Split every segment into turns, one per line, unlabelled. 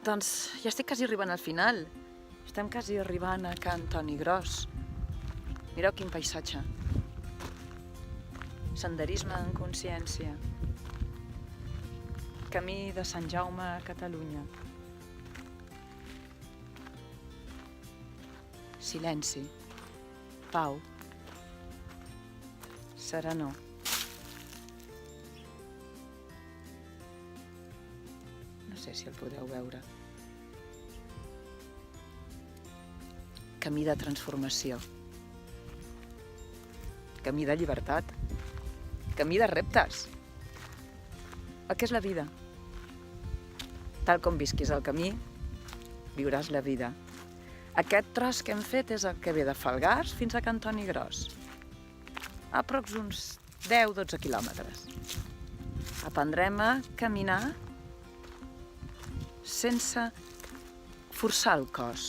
Doncs ja estic quasi arribant al final. Estem quasi arribant a Can Toni Gros. Mireu quin paisatge. Senderisme en consciència. Camí de Sant Jaume a Catalunya. Silenci, pau, serenor. No sé si el podeu veure. Camí de transformació. Camí de llibertat. Camí de reptes. El que és la vida. Tal com visquis el camí, viuràs la vida. Aquest tros que hem fet és el que ve de Falgars fins a Can Toni Gros. Aprox uns 10-12 quilòmetres. Aprendrem a caminar sense forçar el cos.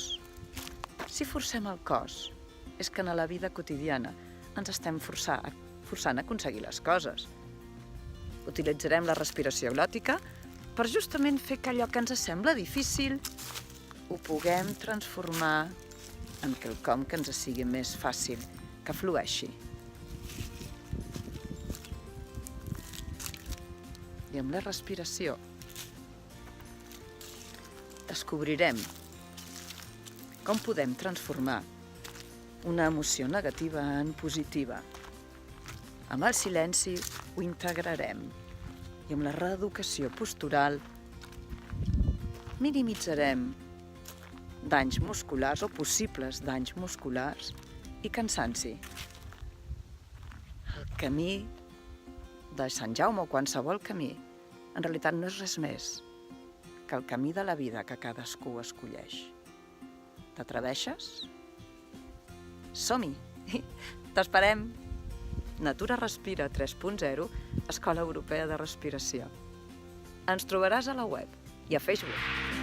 Si forcem el cos, és que en la vida quotidiana ens estem forçant a aconseguir les coses. Utilitzarem la respiració glòtica per justament fer que allò que ens sembla difícil ho puguem transformar en quelcom que ens sigui més fàcil, que flueixi. I amb la respiració descobrirem com podem transformar una emoció negativa en positiva. Amb el silenci ho integrarem i amb la reeducació postural minimitzarem danys musculars o possibles danys musculars i cansanci. El camí de Sant Jaume o qualsevol camí en realitat no és res més que el camí de la vida que cadascú escolleix. T'atreveixes? Som-hi! T'esperem! Natura Respira 3.0, Escola Europea de Respiració. Ens trobaràs a la web i a Facebook.